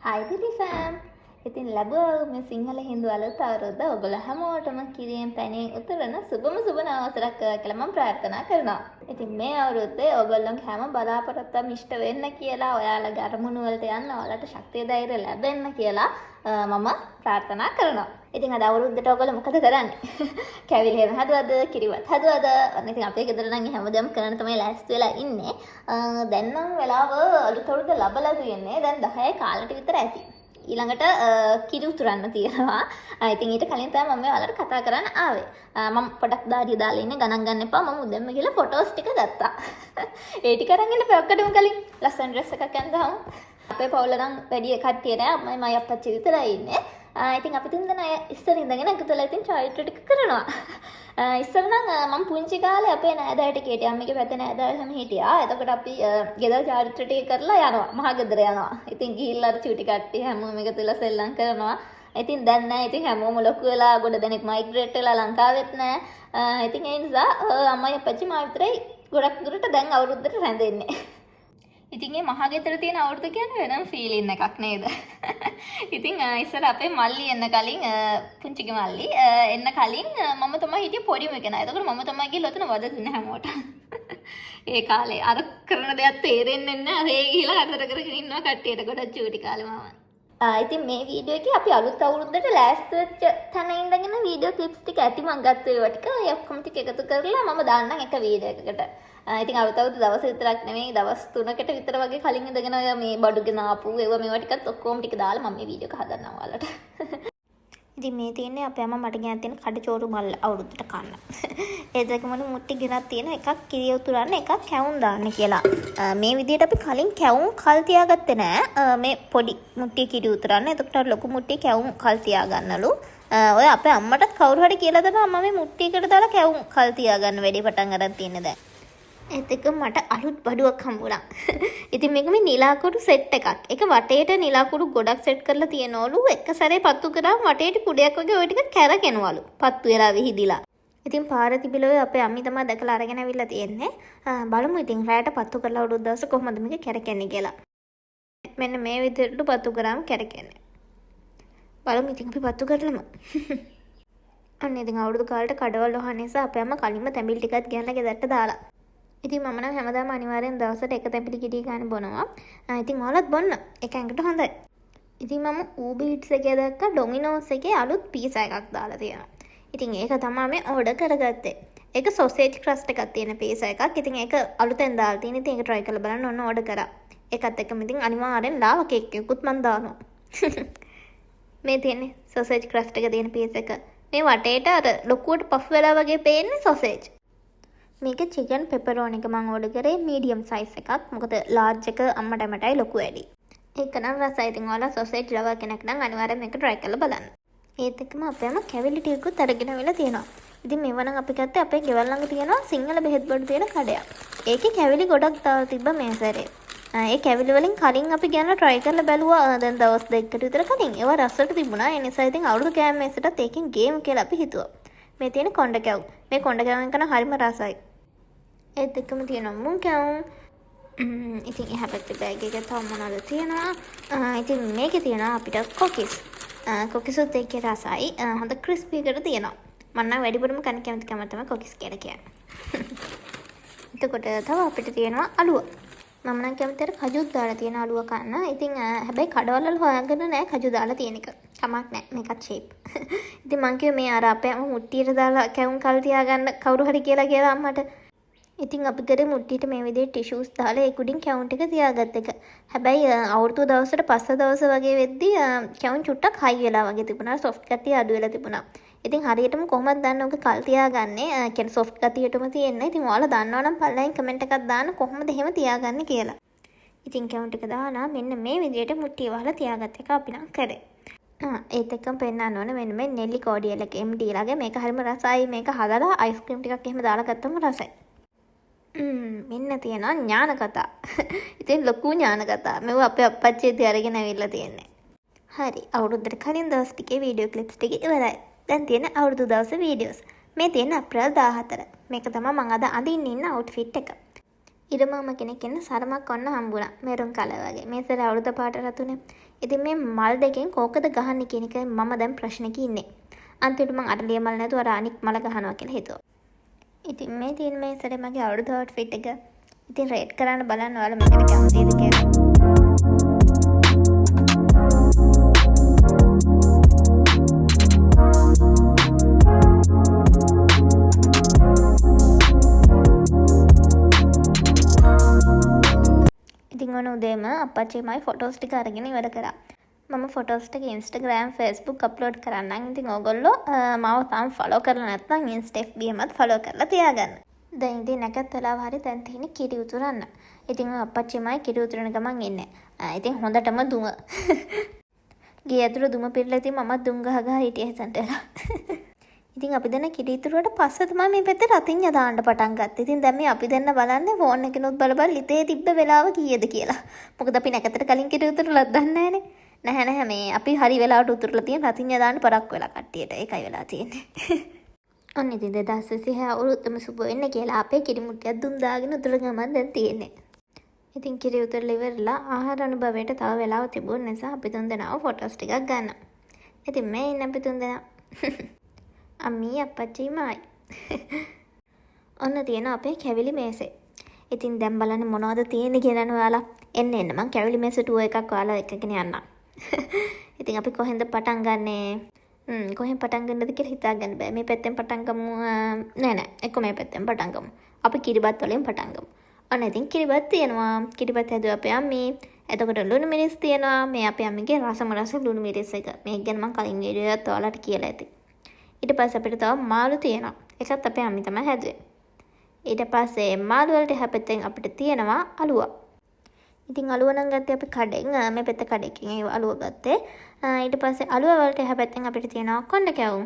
Hi Didi fam. ඉතින් ලැබුවා මේ සිංහල හින්දු අලුත් අවුරුද්ද ඔයගොල්ලෝ හැමෝටම කිරියෙන් පැණියෙන් උතුරන සුබම නවසරක් කියලා මම ප්‍රාර්ථනා කරනවා. ඉතින් මේ අවුරුද්දේ ඔයගොල්ලන්ගේ හැම බලාපොරොත්තුවම ඉෂ්ට වෙන්න කියලා ඔයාලගේ අරමුණු වලට යන්න ඔයාලට ශක්තිය ධෛර්යය ලැබෙන්න කියලා මම ප්‍රාර්ථනා කරනවා. ඉතින් අද අවුරුද්දට ඔයගොල්ලෝ මොකද කරන්නේ? කැවිලි හැම හදවද, කිරිවත් හදවද? ඉතින් අපේ ගෙදර නම් හැමදේම කරන්න තමයි ලෑස්ති වෙලා ඉන්නේ. දැන් නම් වෙලාව අලුත් අවුරුද්ද ලබලා තියෙන්නේ. දැන් 10 කාලට විතර ඇති. ඊළඟට කිරි උතුරන්න තියෙනවා. ඉතින් ඊට කලින් තමයි මම ඔයාලට කතා කරන්න ආවේ. මම පොඩක් දාඩිය දාලා ඉන්නේ ගණන් ගන්න එපා. මම උදෙන්ම ගිහලා ෆොටෝස් ටික ගත්තා. ඒ ටික අරන් ඉන්න පැයකටම කලින් ලස්සන ඩ්‍රෙස් එකක් අඳගමු. අපේ පවුල නම් වැඩි කට්ටිය නෑ. මම අප්පච්චි විතරයි ඉන්නේ. ඉතින් අපි තුන් දෙනා ඉස්සර ඉඳගෙන එකතු වෙලා ඉතින් චෛත්‍ය ටික කරනවා. ඉස්සර නම් මම පුංචි කාලේ අපේ නෑදෑයට කීටි අම්මගේ පැත්තේ නෑදෑය හැම හිටියා. එතකොට අපි ගෙදර චෛත්‍ය ටික කරලා යනවා. මහා ගෙදර යනවා. ඉතින් ගිහිල්ලා අර චූටි කට්ටිය හැමෝම එකතු වෙලා සෙල්ලම් කරනවා. ඉතින් දැන් නෑ. ඉතින් හැමෝම ලොකු වෙලා ගොඩ දෙනෙක් මයිග්‍රේට් වෙලා ලංකාවෙත් නෑ. ඉතින් ඒ නිසා අම්මයි අප්පච්චි මා විතරයි ගොඩක් දුරට දැන් අවුරුද්දට රැඳෙන්නේ. ඉතින් මේ මහා ගෙදර තියෙන අවුරුද්ද කියන්නේ වෙනම ෆීලින් එකක් නේද? ඉතින් ඉස්සර අපේ මල්ලි එන්න කලින් පුංචිගේ මල්ලි එන්න කලින් මම තමයි හිටියේ පොඩිම කෙනා. එතකොට මම තමයි ගිහලා ඔතන වද දුන්නේ හැමෝටම. ඒ කාලේ අර කරන දේක් තේරෙන්නේ නැහැ. ඒ ගිහලා හතර කරගෙන ඉන්නවා කට්ටියට ගොඩක් චූටි කාලේ මම. ඉතින් මේ වීඩියෝ එකේ අපි අලුත් අවුරුද්දට ලෑස්ති වෙච්ච තැන ඉඳගෙන වීඩියෝ ක්ලිප්ස් ටික ඇති මම ගත්ත ඒවා ටික ඒ ඔක්කොම ටික එකතු කරලා මම දාන්නම් එක වීඩියෝ එකකට. ඉතින් අලුත් අවුරුද්ද දවස් විතරක් නෙමෙයි දවස් 3කට විතර වගේ කලින් ඉඳගෙන ඔය මේ බඩු ගෙන ආපු ඒවා මේවා ටිකත් ඔක්කොම ටික දාලා මම මේ වීඩියෝ එක හදන්නම් ඔයාලට. ඉතින් මේ තියෙන්නේ අපේ අම්මා මට ගෙනත් තියෙන කඩචෝරු මල්ල අවුරුද්දට කන්න. ඒ දෙකම මුට්ටි ගෙනත් තියෙන එකක් කිරි උතුරන්න එකක් කැවුම් දාන්න කියලා. මේ විදිහට අපි කලින් කැවුම් කල් තියාගත්තේ නෑ. මේ පොඩි මුට්ටිය කිරි උතුරන්න. එතකොට අර ලොකු මුට්ටිය කැවුම් කල් තියාගන්නලු. ඔය අපේ අම්මටත් කවුරු හරි කියලා තමයි අම්මා මේ මුට්ටියකට දාලා කැවුම් කල් තියාගන්න වැඩි පටන් ගන්න තියෙන්නේ දැන්. ඒත් එක මට අලුත් බඩුවක් හම්බුණා. ඉතින් මේක මේ නිලාකුඩු සෙට් එකක්. ඒක වටේට නිලාකුඩු ගොඩක් සෙට් කරලා තියෙනවලු. එක සැරේ පත්තු කරාම වටේට කුඩයක් වගේ ওই ටික කැරකෙනවලු. පත්තු වෙලා විහිදිලා. ඉතින් පාර තිබිලා අපේ අම්මි තමයි දැකලා අරගෙන අවිල්ලා තියෙන්නේ. බලමු ඉතින් රැයට පත්තු කරලා උඩ දවස් කොහොමද මේක කැරකෙන්නේ කියලා. මෙන්න මේ විදිහට පත්තු කරාම කැරකෙන්නේ. බලමු ඉතින් අපි පත්තු කරලම. අන්න ඉතින් අවුරුදු කාලේට කඩවල වහන නිසා අපේ අම්මා කලින්ම තැඹිලි ටිකක් ගෙනලා ගෙදරට දාලා. ඉතින් මම නම් හැමදාම අනිවාර්යෙන් දවසට එක තැඹිලි ගෙඩි ගන්න බොනවා. ඉතින් ඔයාලත් බොන්න. ඒක ඇඟට හොඳයි. ඉතින් මම Uber Eats එකේ දැක්ක Domino's එකේ අලුත් පීසා එකක් දාලා තියෙනවා. ඉතින් ඒක තමයි මේ ඕඩර් කරගත්තේ. ඒක sausage crust එකක් තියෙන පීසා එකක්. ඉතින් ඒක අලුතෙන් දාලා තියෙන. ඉතින් ඒක try කරලා බලන්න ඕන ඕඩර් කරා. ඒකත් එක්කම ඉතින් අනිවාර්යෙන් ලාවා කේක් එකකුත් මම දානවා. මේ තියෙන්නේ sausage crust එක තියෙන පීස් එක. මේ වටේට අර ලොකුවට පෆ් වෙලා වගේ පේන්නේ sausage. මේක චිකන් පෙපරෝනි එක මම ඕඩර් කරේ මීඩියම් සයිස් එකක්. මොකද ලාර්ජ් එක අම්මට මටයි ලොකු වැඩි. ඒක නම් රසයි. ඉතින් ඔයාලා සොසේජ් ලවර් කෙනෙක් නම් අනිවාර්යෙන් මේක try කරලා බලන්න. ඒත් එක්කම අපේම කැවිලි ටිකකුත් අරගෙන වෙලා තියෙනවා. ඉතින් මේව නම් අපි ගත්තේ අපේ ගෙවල් ළඟ තියෙනවා සිංහල බෙහෙත් බඩු තියෙන කඩයක්. ඒකේ කැවිලි ගොඩක් දාලා තිබ්බ මේ සැරේ. ඒ කැවිලි වලින් කලින් අපි ගෙනලා try කරලා බැලුවා දැන් දවස් දෙකකට විතර කලින්. ඒවා රසට තිබුණා. ඒ නිසා ඉතින් අවුරුදු කෑම මේසටත් ඒකෙන් ගේමු කියලා අපි හිතුවා. මේ තියෙන කොණ්ඩ කැවුම්. මේ කොණ්ඩ කැවුම් කරන හරිම රසයි. ඒත් එක්කම තියෙනවා මුං කැවුම්. ඉතින් එහා පැත්තේ බෑග් එකේ තව මොනවද තියෙනවා. ඉතින් මේකේ තියෙනවා අපිට කොකිස්. කොකිසුත් එක්කේ රසයි. හොඳ ක්‍රිස්පි එකට තියෙනවා. මම නම් වැඩිපුරම කන්න කැමති කම තමයි කොකිස් කියලා කියන්නේ. එතකොට තව අපිට තියෙනවා අලුව. මම නම් කැමති අර කජුත් දාලා තියෙන අලුව කන්න. ඉතින් හැබැයි කඩවල වල හොයාගන්න නෑ කජු දාලා තියෙන එක. කමක් නෑ මේකත් ෂේප්. ඉතින් මං කිව්වේ මේ අර අපේ අම්ම මුට්ටියට දාලා කැවුම් කල් තියාගන්න කවුරු හරි කියලා අම්මට. ඉතින් අපි කරේ මුට්ටියට මේ විදිහට ටිෂූස් දාලා ඒ කුඩින් කැවුම් ටික තියාගත්ත එක. හැබැයි අවුරුදු දවසට පස්ස දවස වගේ වෙද්දී කැවුම් චුට්ටක් හයි වෙලා වගේ තිබුණා. සොෆ්ට් ගතිය අඩු වෙලා තිබුණා. ඉතින් හරියටම කොහොමද දන්නේ ඔක කල් තියාගන්නේ? කියන්නේ සොෆ්ට් ගතියටම තියෙන්නේ. ඉතින් ඔයාලා දන්නවනම් පල්ලෙන් කමෙන්ට් එකක් දාන්න කොහොමද එහෙම තියාගන්නේ කියලා. ඉතින් කැවුම් ටික දාලා මෙන්න මේ විදිහට මුට්ටිය වහලා තියාගත්ත එක අපි නම් කරේ. ඒත් එක්කම පෙන්නන්න ඕනේ මෙන්න මේ නෙල්ලි කෝඩියල් එක MD ලාගේ මේක හරිම රසයි. මේක හදලා අයිස්ක්‍රීම් ටිකක් එහෙම දාලා ගත්තම රසයි. මෙන්න තියෙනවා ඥාන කතා. ඉතින් ලොකු ඥාන කතා. මේව අපේ අප්පච්චි ඉතින් අරගෙන ඇවිල්ලා තියෙන්නේ. හරි. අවුරුද්දට කලින් දවස් ටිකේ වීඩියෝ ක්ලිප්ස් ටික ඉවරයි. දැන් තියෙන අවුරුදු දවසේ වීඩියෝස්. මේ තියෙන අප්‍රේල් 14. මේක තමයි මම අද අඳින්න ඉන්න අවුට්ෆිට් එක. ඉරමාම කෙනෙක් එන්න සරමක් ඔන්න හම්බුණා. මෙරුන් කලර් වගේ. මේ සැරේ අවුරුද්ද පාට රතුනේ. ඉතින් මේ මල් දෙකෙන් කෝකද ගහන්නේ කියන එකයි මම දැන් ප්‍රශ්නෙක ඉන්නේ. අන්තිමට මං අරලිය මල් නැතුව අර අනික් මල ගහනවා කියලා හිතුවා. ඉතින් මේ තියෙන මේ සැරේ මගේ අවුරුදු අවුට්ෆිට් එක. ඉතින් රේට් කරන්න බලන්න ඔයාලා මේකට කැමතිද කියලා. ඉතින් ඔන්න උදේම අප්පච්චිමයි ෆොටෝස් ටික අරගෙන ඉවර කරා. මම ෆොටෝස් ටික Instagram, Facebook අප්ලෝඩ් කරන්නම්. ඉතින් ඕගොල්ලෝ මාව තාම ෆලෝ කරලා නැත්නම් Insta FB එකමත් ෆලෝ කරලා තියාගන්න. දැන් ඉතින් නැකත් වෙලාව හරි දැන් තියෙන්නේ කිරි උතුරන්න. ඉතින් අප්පච්චිමයි කිරි උතුරන ගමන් ඉන්නේ. ඉතින් හොඳටම දුම. ගේ ඇතුළ දුම පිරලා ඉතින් මමත් දුම් ගහ ගහ හිටියේ හිතන්ට වෙලා. ඉතින් අපි දෙන්න කිරි උතුරුවට පස්සේ තමයි මේ පැත්තේ රතිඤ්ඤා දාන්න පටන් ගත්තේ. ඉතින් දැන් මේ අපි දෙන්න බලන්නේ ෆෝන් එකනොත් බල බල ලිතේ තිබ්බ වෙලාව කීයද කියලා. මොකද අපි නැකතට කලින් කිරි උතුරුලක් දන්නේ නැහැ නැහැ මේ අපි හරි වෙලාවට උතුරලා තියෙන රතිඤ්ඤා දාන්න පරක් වෙලා කට්ටියට. ඒකයි වෙලා තියෙන්නේ. අන්න ඉතින් 2026 අවුරුද්දම සුබ වෙන්න කියලා අපේ කිරි මුට්ටියක් දුම් දාගෙන උතුර ගමන් දැන් තියෙන්නේ. ඉතින් කිරි උතුරලා ඉවරලා ආහාර අනුභවයට තව වෙලාව තිබුණ නිසා අපි තුන් දෙනාව ෆොටෝස් ටිකක් ගන්නවා. ඉතින් මේ ඉන්න අපි තුන් දෙනා අම්මී අප්පච්චිමයි. ඔන්න තියෙන අපේ කැවිලි මේසේ. ඉතින් දැන් බලන්න මොනවද තියෙන්නේ කියලා ඔයාලා. එන්න මං කැවිලි මේසේ ටුවර් එකක් ඔයාලා එක්කගෙන යන්නම්. ඉතින් අපි කොහෙන්ද පටන් ගන්නෙ? කොහෙන් පටන් ගන්නද කියලා හිතාගන්න බෑ. මේ පැත්තෙන් පටන් ගමු. නෑ එක්ක මේ පැත්තෙන් පටන් ගමු. අපි කිරිබත් වලින් පටන් ගමු. ඔන්න ඉතින් කිරිබත් තියෙනවා. කිරිබත් හැදුවා අපේ අම්මී. එතකොට ලුණු මිරිස් තියෙනවා. මේ අපේ අම්මිගේ රසම රස ලුණු මිරිස් එක. මේක ගැන මං කලින් වීඩියෝ එකත් ඔයාලට කියලා ඇති. ඊට පස්සේ අපිට තව මාළු තියෙනවා. ඒකත් අපේ අම්මි තමයි හැදුවේ. ඊට පස්සේ මාළු වලට එහා පැත්තෙන් අපිට තියෙනවා අලුවා. ඉතින් අලුව නම් ගත්තේ අපි කඩෙන් මේ පැත්ත කඩේකින් ඒ අලුව ගත්තේ. ඊට පස්සේ අලුව වලට එහා පැත්තෙන් අපිට තියෙනවා කොණ්ඩ කැවුම්.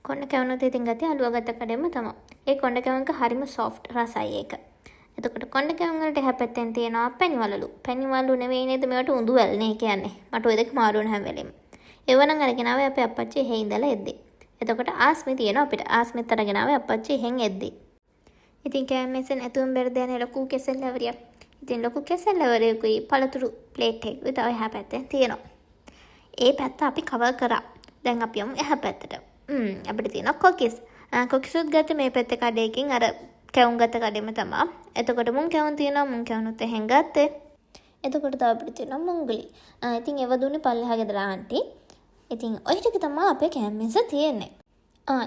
කොණ්ඩ කැවුනත් ඉතින් ගත්තේ අලුව ගත්ත කඩෙම තමයි. ඒ කොණ්ඩ කැවුම් එක හරිම සොෆ්ට් රසයි ඒක. එතකොට කොණ්ඩ කැවුම් වලට එහා පැත්තෙන් තියෙනවා පැණිවලලු. පැණිවලු නෙවෙයි නේද මේවට උඳුවැල් නේ කියන්නේ. මට ඔය දෙක මාරු වෙන හැම වෙලෙම. ඒව නම් අරගෙන ආවේ අපේ අප්පච්චි එහෙ ඉඳලා එද්දි. එතකොට ආස්මි තියෙනවා අපිට. ආස්මිත් අරගෙන ආවේ අප්පච්චි එහෙන් එද්දි. ඉතින් කෑමෙසෙන් ඇතුම් බෙර දෙන ලොකු කෙසෙල්ලවරියක්. ඉතින් ලොකු කෙසෙල්ලවරියකුයි පළතුරු ප්ලේට් එකකුයි තව එහා පැත්තෙන් තියෙනවා. ඒ පැත්ත අපි කවර් කරා. දැන් අපි යමු එහා පැත්තට. අපිට තියෙනවා කොකිස්. කොකිසුත් ගත්තේ මේ පැත්තේ කඩේකින් අර කැවුම් ගත්ත කඩේම තමයි. එතකොට මුං කැවුම් තියෙනවා. මුං කැවුනුත් එහෙන් ගත්තේ. එතකොට තව අපිට තියෙනවා මුංගලි. ඉතින් ඒව දුන්නේ පල්ලෙහා ගෙදර ආන්ටි. ඉතින් ඔය ටික තමයි අපේ කැම්මෙන්ස තියෙන්නේ.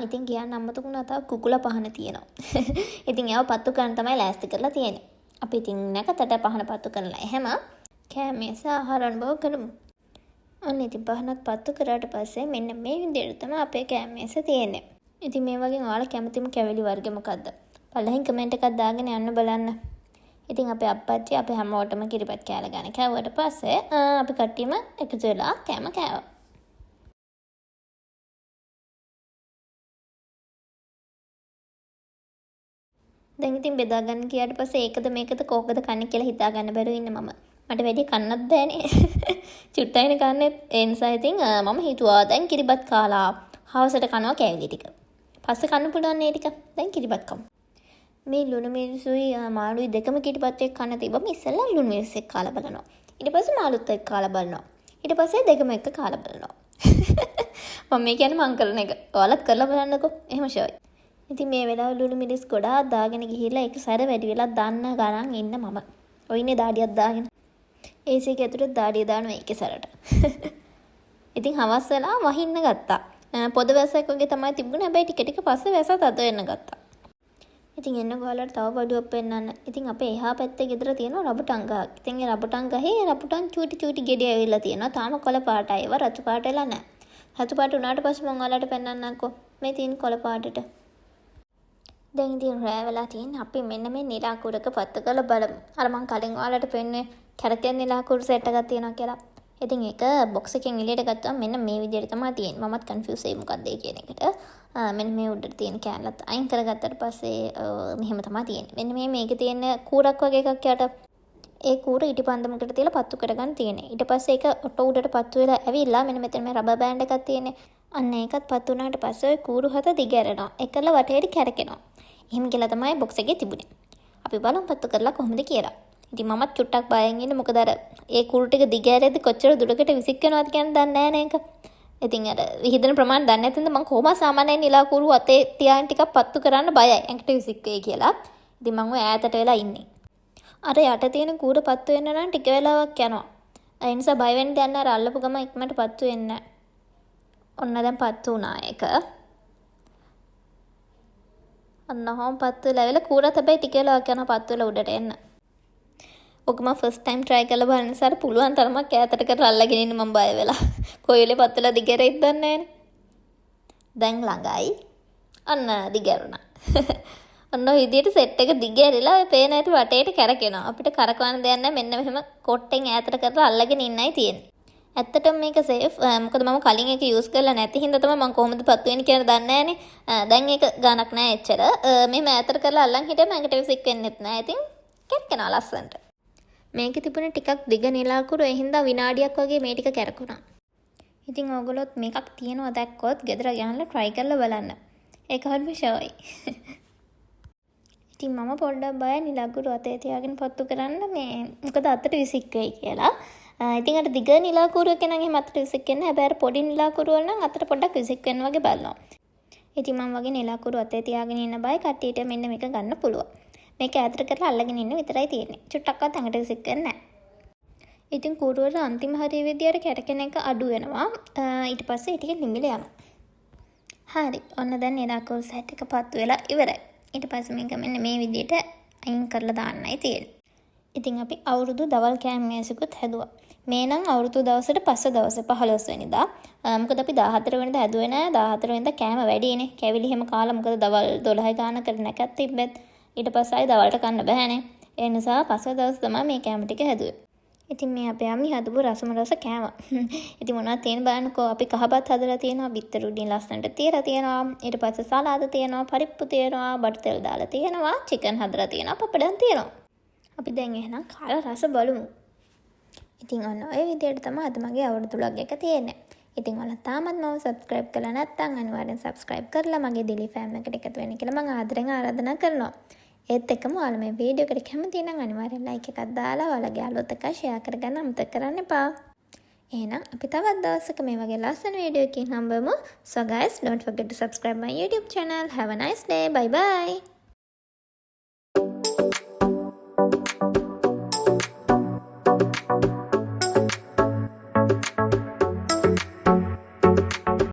ඉතින් කියන්න අම්මතුක නතා කුකුලා පහන තියෙනවා. ඉතින් ඒව පත්තු කරන්න තමයි ලෑස්ති කරලා තියෙන්නේ. අපි ඉතින් නැකතට පහන පත්තු කරලා එහෙම කැම්මෙන්ස ආහාර අනුභව කරමු. අන්න ඉතින් පහනත් පත්තු කරාට පස්සේ මෙන්න මේ විදිහට තමයි අපේ කැම්මෙන්ස තියෙන්නේ. ඉතින් මේ වගේ ඔයාලා කැමතිම කැවිලි වර්ග මොකද්ද? පළවෙනි කමෙන්ට් එකක් දාගෙන යන්න බලන්න. ඉතින් අපේ අප්පච්චි අපේ හැමෝටම කිරිපත් කෑලා ගන්න කෑවුවට පස්සේ අපි කට්ටියම එකතු වෙලා කෑම කෑවා. දැන් ඉතින් බෙදා ගන්න ගියාට පස්සේ ඒකද මේකද කෝකද කන්නේ කියලා හිතා ගන්න බැරුව ඉන්නේ මම. මට වැඩි කන්නත් බෑනේ. චුට්ටයිනේ කන්නේ. ඒ නිසා ඉතින් මම හිතුවා දැන් කිරිබත් කාලා හවසට කනවා කෑවිලි ටික. පස්සේ කන්න පුළුවන් මේ ටික. දැන් කිරිබත් කමු. මේ ලුණු මිරිසුයි මාළුයි දෙකම කිරිබත් එක්ක කන්න තිබ්බම ඉස්සෙල්ලා ලුණු මිරිස් එක්ක කාලා බලනවා. ඊට පස්සේ මාළුත් එක්ක කාලා බලනවා. ඊට පස්සේ දෙකම එක්ක කාලා බලනවා. මම මේ කියන්නේ මං කරන එක. ඔයාලත් කරලා බලන්නකෝ. එහෙම ෂෝයි. ඉතින් මේ වෙලාවේ ලුණු මිරිස් ගොඩාක් දාගෙන ගිහිල්ලා ඒක සැර වැඩි වෙලා දන්න ගණන් ඉන්න මම. ඔයිනේ දාඩියක් දාගෙන. AC එක ඇතුලේ දාඩිය දානවා ඒකේ සැරට. ඉතින් හවස් වෙලා වහින්න ගත්තා. පොද වැස්සක් වගේ තමයි තිබුණේ. හැබැයි ටික ටික පස්සේ වැස්ස තද වෙන්න ගත්තා. ඉතින් එන්න ගාලට තව බඩුවක් පෙන්නන්න. ඉතින් අපේ එහා පැත්තේ ගෙදර තියෙන රබුටන් ගහක්. ඉතින් ඒ රබුටන් ගහේ රබුටන් චූටි චූටි ගෙඩි ඇවිල්ලා තියෙනවා. තාම කොළ පාටයි. ඒවා රතු පාට වෙලා නැහැ. රතු පාට උනාට පස්සේ මම ඔයාලට පෙන්නන්නම්කෝ. මේ තියෙන කොළ පාටට. දැන් ඉතින් රෑ වෙලා තියෙන අපි මෙන්න මේ නිලාකුරක පත්ත කරලා බලමු. අර මං කලින් ඔයාලට පෙන්නේ කැරකෙන් නිලාකුරු සෙට් එකක් තියෙනවා කියලා. ඉතින් ඒක බොක්ස් එකෙන් එළියට ගත්තාම මෙන්න මේ විදිහට තමයි තියෙන්නේ. මමත් කන්ෆියුස් වෙයි මොකක්ද ඒ කියන එකට. මෙන්න මේ උඩට තියෙන කෑල්ලත් අයින් කරගත්තට පස්සේ මෙහෙම තමයි තියෙන්නේ. මෙන්න මේ මේකේ තියෙන කූරක් වගේ එකක් යට ඒ කූර ඉටිපන්දමකට තියලා පත්තු කරගන්න තියෙන්නේ. ඊට පස්සේ ඒක ඔටෝ උඩට පත්තු වෙලා ඇවිල්ලා මෙන්න මෙතන මේ රබර් බෑන්ඩ් එකක් තියෙන්නේ. අන්න ඒකත් පත්තු වුණාට පස්සේ ඔය කූරු හත දිග ඇරෙනවා. ඒකල වටේට කැරකෙනවා. එහෙම කියලා තමයි බොක්ස් එකේ තිබුණේ. අපි බලමු පත්තු කරලා කොහොමද කියලා. ඉතින් මමත් චුට්ටක් බයෙන් ඉන්නේ මොකද අර ඒ කුරු ටික දිග ඇරෙද්දි කොච්චර දුරකට විසික් වෙනවද කියන්නේ දන්නේ නැහැ නේක. ඉතින් අර විහිදෙන ප්‍රමාණය දන්නේ නැතිඳ මම කොහොම සාමාන්‍යයෙන් නිලා කුරු අතේ තියාගෙන ටිකක් පත්තු කරන්න බයයි. ඇඟට විසික් වෙයි කියලා. ඉතින් මම ඔය ඈතට වෙලා ඉන්නේ. අර යට තියෙන කූර පත්තු වෙන්න නම් ටික වෙලාවක් යනවා. ඒ නිසා බය වෙන්න දෙයක් නැහැ. අර අල්ලපු ගම ඉක්මනට පත්තු වෙන්නේ නැහැ. ඔන්න දැන් පත්තු වුණා ඒක. අන්න හොම් පත්තු වෙලා වෙලා කූරත් හැබැයි ටික වෙලාවක් යනවා පත්තු වෙලා උඩට එන්න. ඔක මම ෆස්ට් ටයිම් try කරලා බලන නිසා පුළුවන් තරමක් ඈතට කරලා අල්ලගෙන ඉන්න මම බය වෙලා. කොයි වෙලේ පත්තු වෙලා දිගහැරෙයිද දන්නේ නැහනේ. දැන් ළඟයි. අන්න දිගහැරුණා. ඔන්න ඔය විදියට සෙට් එක දිගහැරිලා ඔය පේන ඇති වටේට කැරකෙනවා. අපිට කරකවන්න දෙයක් නැහැ. මෙන්න මෙහෙම කොට්ටෙන් ඈතට කරලා අල්ලගෙන ඉන්නයි තියෙන්නේ. ඇත්තටම මේක සේෆ්. මොකද මම කලින් එක යූස් කරලා නැති හින්දා තමයි මම කොහොමද පත්තු වෙන්නේ කියලා දන්නේ නැහනේ. දැන් ඒක ගානක් නැහැ එච්චර. මෙහෙම ඈතට කරලා අල්ලන් හිටියම ඇඟට විසික් වෙන්නෙත් නැහැ. ඉතින් කැරකෙනවා ලස්සනට. මේකේ තිබුණේ ටිකක් දිග නිලාකුරු ඒ හින්දා විනාඩියක් වගේ මේ ටික කැරකුණා. ඉතින් ඕගොල්ලොත් මේකක් තියෙනවා දැක්කොත් ගෙදර ගිහලා try කරලා බලන්න. ඒක හරිම ෂෝයි. ඉතින් මම පොඩ්ඩක් බයයි නිලාකුරු අතේ තියාගෙන පත්තු කරන්න මේ මොකද අතට විසික් වෙයි කියලා. ඉතින් අර දිග නිලාකුරුවක නම් එහෙම අතට විසික් වෙන්නේ. හැබැයි අර පොඩි නිලාකුරුව නම් අතට පොඩ්ඩක් විසික් වෙන්න වගේ බලනවා. ඉතින් මම වගේ නිලාකුරු අතේ තියාගෙන ඉන්න බය කට්ටියට මෙන්න මේක ගන්න පුළුවන්. මේක ඈතට කරලා අල්ලගෙන ඉන්න විතරයි තියෙන්නේ. චුට්ටක්වත් ඇඟට විසික් වෙන්නේ නැහැ. ඉතින් කූරුවල අන්තිම හරිය විදියට කැරකෙන එක අඩු වෙනවා. ඊට පස්සේ ඒ ටික නිමිල යනවා. හරි. ඔන්න දැන් නිලාකුරු සෙට් එක පත්තු වෙලා ඉවරයි. ඊට පස්සේ මේක මෙන්න මේ විදියට අයින් කරලා දාන්නයි තියෙන්නේ. ඉතින් අපි අවුරුදු දවල් කෑම මේසකුත් හැදුවා. මේ නම් අවුරුදු දවසට පස්සේ දවසේ 15 වෙනිදා. මොකද අපි 14 වෙනිදා හැදුවේ නෑ. 14 වෙනිදා කෑම වැඩිනේ. කැවිලි හැම කාලා මොකද දවල් 12 ගානකට නැකත් තිබ්බෙත් ඊට පස්සේ ආයි දවල්ට කන්න බෑනේ. ඒ නිසා පස්සේ දවස් තමයි මේ කෑම ටික හැදුවේ. ඉතින් මේ අපේ අම්මි හදපු රසම රස කෑම. ඉතින් මොනවද තියෙන බලන්නකෝ. අපි කහබත් හදලා තියෙනවා, බිත්තර උඩින් ලස්සනට තියලා තියෙනවා. ඊට පස්සේ සලාද තියෙනවා, පරිප්පු තියෙනවා, බඩු තෙල් දාලා තියෙනවා, චිකන් හදලා තියෙනවා, පපඩම් තියෙනවා. අපි දැන් එහෙනම් කාලා රස බලමු. ඉතින් ඔන්න ඔය විදියට තමයි අද මගේ අවුරුදු vlog එක තියෙන්නේ. ඉතින් ඔයාලා තාමත් මම subscribe කරලා නැත්නම් අනිවාර්යෙන් subscribe කරලා මගේ daily fam එකට එකතු වෙන්න කියලා මම ආදරෙන් ආරාධනා කරනවා. ඒත් එක්කම ඔයාලා මේ වීඩියෝ එකට කැමති නම් අනිවාර්යෙන් like එකක් දාලා ඔයාලගේ යාළුවොත් එක්ක share කරගන්න අමතක කරන්න එපා. එහෙනම් අපි තවත් දවසක මේ වගේ ලස්සන වීඩියෝ එකකින් හම්බෙමු. So guys, don't forget to subscribe my YouTube channel. Have a nice day. Bye bye.